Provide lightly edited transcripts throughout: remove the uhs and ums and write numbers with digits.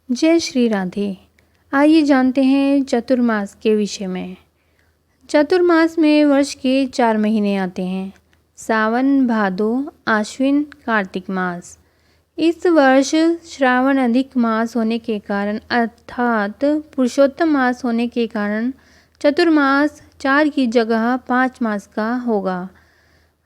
जय श्री राधे। आइए जानते हैं चतुर्मास के विषय में। चतुर्मास में वर्ष के 4 महीने आते हैं: सावन, भादो, आश्विन, कार्तिक मास। इस वर्ष श्रावण अधिक मास होने के कारण अर्थात पुरुषोत्तम मास होने के कारण चतुर्मास 4 की जगह 5 मास का होगा।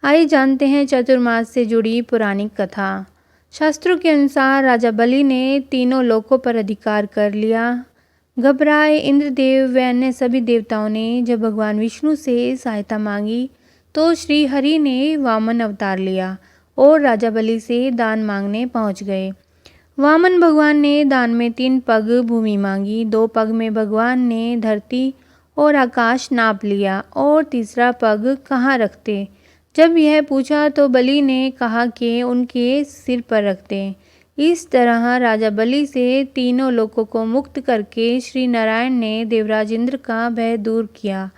आइए जानते हैं चतुर्मास से जुड़ी पौराणिक कथा। शास्त्रों के अनुसार राजा बलि ने तीनों लोकों पर अधिकार कर लिया। घबराए इंद्रदेव व अन्य सभी देवताओं ने जब भगवान विष्णु से सहायता मांगी तो श्री हरि ने वामन अवतार लिया और राजा बलि से दान मांगने पहुंच गए। वामन भगवान ने दान में 3 पग भूमि मांगी। 2 पग में भगवान ने धरती और आकाश नाप लिया और तीसरा पग कहाँ रखते। जब यह पूछा तो बलि ने कहा कि उनके सिर पर रख दें। इस तरह राजा बलि से तीनों लोकों को मुक्त करके श्री नारायण ने देवराज इंद्र का भय दूर किया।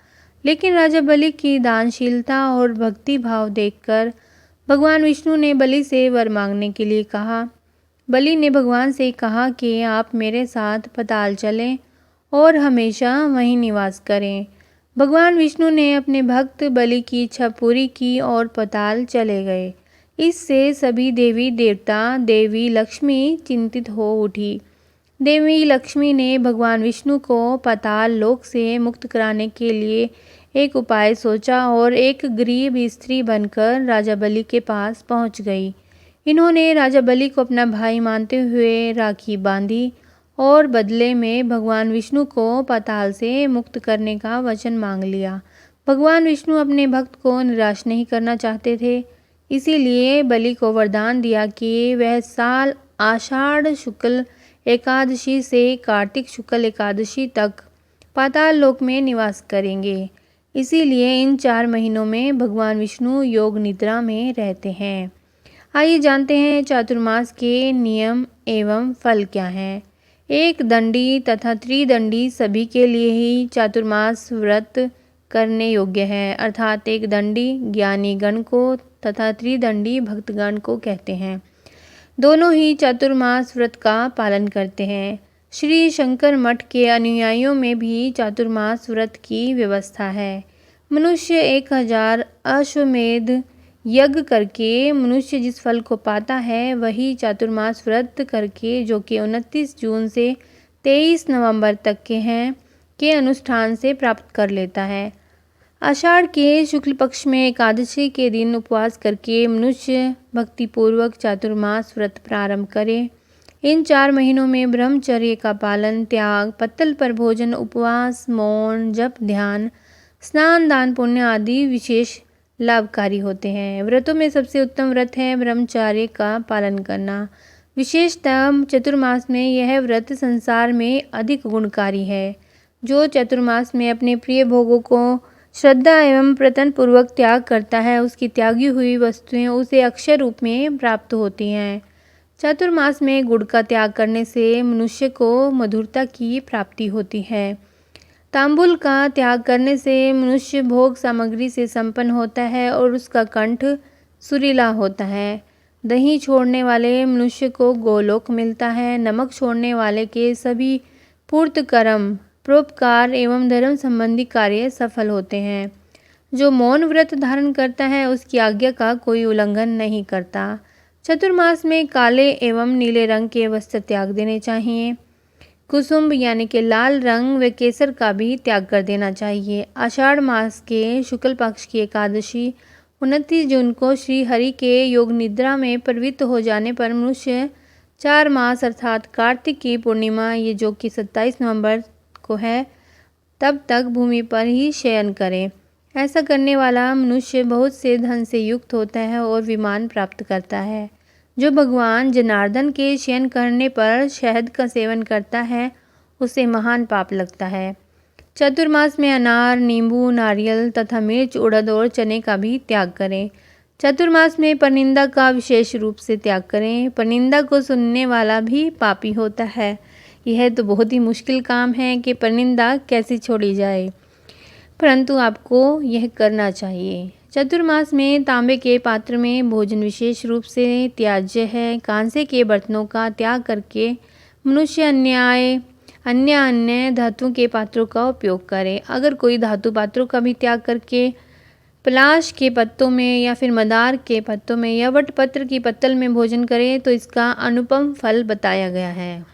लेकिन राजा बलि की दानशीलता और भक्ति भाव देखकर भगवान विष्णु ने बलि से वर मांगने के लिए कहा। बलि ने भगवान से कहा कि आप मेरे साथ पाताल चलें और हमेशा वहीं निवास करें। भगवान विष्णु ने अपने भक्त बलि की इच्छा पूरी की और पाताल चले गए। इससे सभी देवी देवता, देवी लक्ष्मी चिंतित हो उठी। देवी लक्ष्मी ने भगवान विष्णु को पाताल लोक से मुक्त कराने के लिए एक उपाय सोचा और एक गरीब स्त्री बनकर राजा बलि के पास पहुंच गई। इन्होंने राजा बलि को अपना भाई मानते हुए राखी बांधी और बदले में भगवान विष्णु को पाताल से मुक्त करने का वचन मांग लिया। भगवान विष्णु अपने भक्त को निराश नहीं करना चाहते थे, इसीलिए बलि को वरदान दिया कि वह साल आषाढ़ शुक्ल एकादशी से कार्तिक शुक्ल एकादशी तक पाताल लोक में निवास करेंगे। इसीलिए इन 4 महीनों में भगवान विष्णु योग निद्रा में रहते हैं। आइए जानते हैं चातुर्मास के नियम एवं फल क्या हैं। एक दंडी तथा त्रिदंडी सभी के लिए ही चातुर्मास व्रत करने योग्य है, अर्थात एक दंडी ज्ञानी गण को तथा त्रिदंडी भक्तगण को कहते हैं। दोनों ही चातुर्मास व्रत का पालन करते हैं। श्री शंकर मठ के अनुयायियों में भी चातुर्मास व्रत की व्यवस्था है। मनुष्य 1000 अश्वमेध यज्ञ करके मनुष्य जिस फल को पाता है वही चातुर्मास व्रत करके, जो कि 29 जून से 23 नवंबर तक के हैं, के अनुष्ठान से प्राप्त कर लेता है। आषाढ़ के शुक्ल पक्ष में एकादशी के दिन उपवास करके मनुष्य भक्तिपूर्वक चातुर्मास व्रत प्रारंभ करे। इन 4 महीनों में ब्रह्मचर्य का पालन, त्याग, पत्तल पर भोजन, उपवास, मौन, जप, ध्यान, स्नान, दान, पुण्य आदि विशेष लाभकारी होते हैं। व्रतों में सबसे उत्तम व्रत है ब्रह्मचर्य का पालन करना। विशेषतः चतुर्मास में यह व्रत संसार में अधिक गुणकारी है। जो चतुर्मास में अपने प्रिय भोगों को श्रद्धा एवं प्रयत्न पूर्वक त्याग करता है, उसकी त्यागी हुई वस्तुएं उसे अक्षय रूप में प्राप्त होती हैं। चातुर्मास में गुड़ का त्याग करने से मनुष्य को मधुरता की प्राप्ति होती है। तांबुल का त्याग करने से मनुष्य भोग सामग्री से संपन्न होता है और उसका कंठ सुरीला होता है। दही छोड़ने वाले मनुष्य को गोलोक मिलता है। नमक छोड़ने वाले के सभी पूर्त कर्म, परोपकार एवं धर्म संबंधी कार्य सफल होते हैं। जो मौन व्रत धारण करता है उसकी आज्ञा का कोई उल्लंघन नहीं करता। चतुर्मास में काले एवं नीले रंग के वस्त्र त्याग देने चाहिए। कुसुम यानी कि लाल रंग व केसर का भी त्याग कर देना चाहिए। आषाढ़ मास के शुक्ल पक्ष की एकादशी 29 जून को श्री हरि के योग निद्रा में प्रवृत्त हो जाने पर मनुष्य 4 मास अर्थात कार्तिक की पूर्णिमा, ये जो कि 27 नवंबर को है, तब तक भूमि पर ही शयन करें। ऐसा करने वाला मनुष्य बहुत से धन से युक्त होता है और विमान प्राप्त करता है। जो भगवान जनार्दन के शयन करने पर शहद का सेवन करता है उसे महान पाप लगता है। चतुर्मास में अनार, नींबू, नारियल तथा मिर्च, उड़द और चने का भी त्याग करें। चतुर्मास में परनिंदा का विशेष रूप से त्याग करें। परनिंदा को सुनने वाला भी पापी होता है। यह तो बहुत ही मुश्किल काम है कि परनिंदा कैसे छोड़ी जाए, परंतु आपको यह करना चाहिए। चतुर्मास में तांबे के पात्र में भोजन विशेष रूप से त्याज्य है। कांसे के बर्तनों का त्याग करके मनुष्य अन्य अन्य धातुओं के पात्रों का उपयोग करे। अगर कोई धातु पात्रों का भी त्याग करके पलाश के पत्तों में या फिर मदार के पत्तों में या वटपत्र की पत्तल में भोजन करे तो इसका अनुपम फल बताया गया है।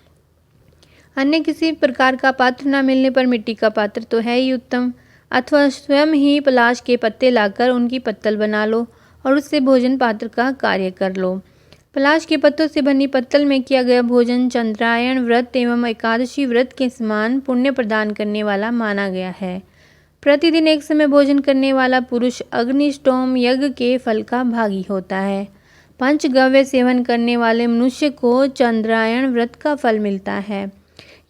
अन्य किसी प्रकार का पात्र न मिलने पर मिट्टी का पात्र तो है ही उत्तम, अथवा स्वयं ही पलाश के पत्ते लाकर उनकी पत्तल बना लो और उससे भोजन पात्र का कार्य कर लो। पलाश के पत्तों से बनी पत्तल में किया गया भोजन चंद्रायण व्रत एवं एकादशी व्रत के समान पुण्य प्रदान करने वाला माना गया है। प्रतिदिन एक समय भोजन करने वाला पुरुष अग्निष्टोम यज्ञ के फल का भागी होता है। पंचगव्य सेवन करने वाले मनुष्य को चंद्रायण व्रत का फल मिलता है।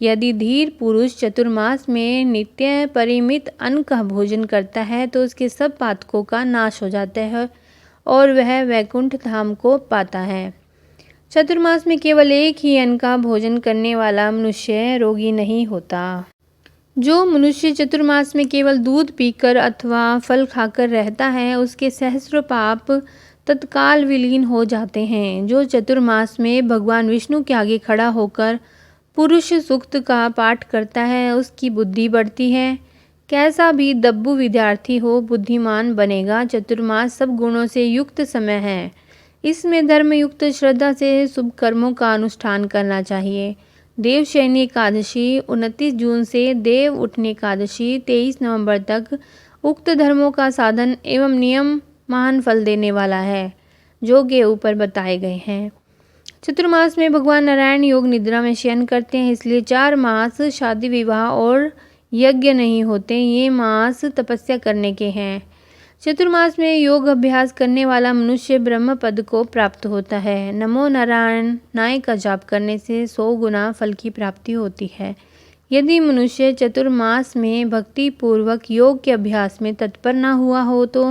यदि धीर पुरुष चतुर्मास में नित्य परिमित अन्न का भोजन करता है तो उसके सब पातकों का नाश हो जाता है और वह वैकुंठ धाम को पाता है। चतुर्मास में केवल एक ही अन्न का भोजन करने वाला मनुष्य रोगी नहीं होता। जो मनुष्य चतुर्मास में केवल दूध पीकर अथवा फल खाकर रहता है उसके सहस्रों पाप तत्काल विलीन हो जाते हैं। जो चतुर्मास में भगवान विष्णु के आगे खड़ा होकर पुरुष सूक्त का पाठ करता है उसकी बुद्धि बढ़ती है। कैसा भी दब्बू विद्यार्थी हो बुद्धिमान बनेगा। चतुर्मास सब गुणों से युक्त समय है। इसमें धर्मयुक्त श्रद्धा से शुभ कर्मों का अनुष्ठान करना चाहिए। देवशयनी एकादशी 29 जून से देव उठनी एकादशी 23 नवंबर तक उक्त धर्मों का साधन एवं नियम महान फल देने वाला है जो के ऊपर बताए गए हैं। चतुर्मास में भगवान नारायण योग निद्रा में शयन करते हैं, इसलिए 4 मास शादी विवाह और यज्ञ नहीं होते। ये मास तपस्या करने के हैं। चतुर्मास में योग अभ्यास करने वाला मनुष्य ब्रह्म पद को प्राप्त होता है। नमो नारायण नाय का जाप करने से 100 गुना फल की प्राप्ति होती है। यदि मनुष्य चतुर्मास में भक्ति पूर्वक योग के अभ्यास में तत्पर न हुआ हो तो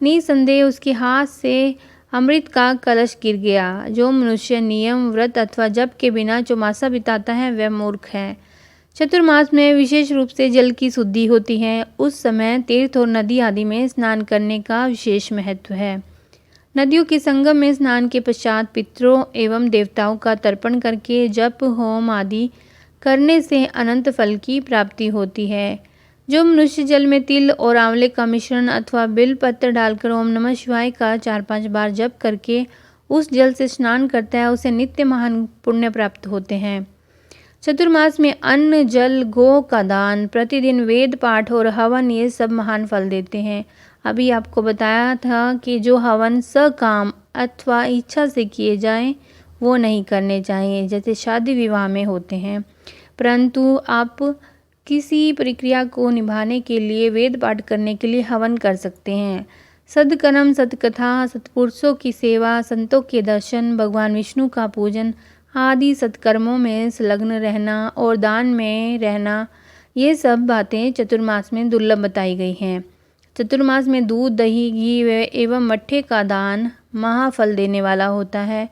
निसंदेह उसके हाथ से अमृत का कलश गिर गया। जो मनुष्य नियम व्रत अथवा जप के बिना चौमासा बिताता है वह मूर्ख है। चतुर्मास में विशेष रूप से जल की शुद्धि होती है। उस समय तीर्थ और नदी आदि में स्नान करने का विशेष महत्व है। नदियों के संगम में स्नान के पश्चात पितरों एवं देवताओं का तर्पण करके जप होम आदि करने से अनंत फल की प्राप्ति होती है। जो मनुष्य जल में तिल और आंवले का मिश्रण अथवा बिल पत्र डालकर ओम नमः शिवाय का 4-5 बार जप करके उस जल से स्नान करता है उसे नित्य महान पुण्य प्राप्त होते हैं। चतुर्मास में अन्न जल गो का दान प्रतिदिन वेद पाठ और हवन ये सब महान फल देते हैं। अभी आपको बताया था कि जो हवन सकाम अथवा इच्छा से किए जाएं वो नहीं करने चाहिए जैसे शादी विवाह में होते हैं, परंतु आप किसी प्रक्रिया को निभाने के लिए वेद पाठ करने के लिए हवन कर सकते हैं। सदकर्म सतकथा सत्पुरुषों की सेवा संतों के दर्शन भगवान विष्णु का पूजन आदि सत्कर्मों में संलग्न रहना और दान में रहना ये सब बातें चतुर्मास में दुर्लभ बताई गई हैं। चतुर्मास में दूध दही घी एवं मट्ठे का दान महाफल देने वाला होता है।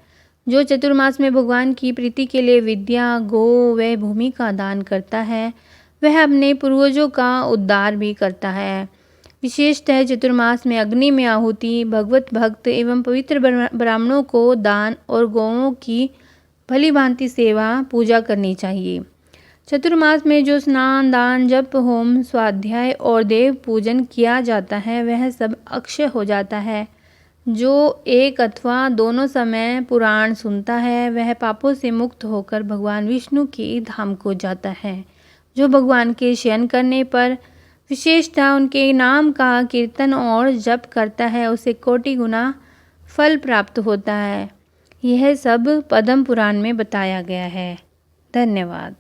जो चतुर्मास में भगवान की प्रीति के लिए विद्या गो व भूमि का दान करता है वह अपने पूर्वजों का उद्धार भी करता है। विशेषतः चतुर्मास में अग्नि में आहुति भगवत भक्त एवं पवित्र ब्राह्मणों को दान और गौओं की भली भांति सेवा पूजा करनी चाहिए। चतुर्मास में जो स्नान दान जप होम स्वाध्याय और देव पूजन किया जाता है वह सब अक्षय हो जाता है। जो एक अथवा दोनों समय पुराण सुनता है वह पापों से मुक्त होकर भगवान विष्णु के धाम को जाता है। जो भगवान के शयन करने पर विशेषतः उनके नाम का कीर्तन और जप करता है उसे कोटि गुना फल प्राप्त होता है। यह सब पद्म पुराण में बताया गया है। धन्यवाद।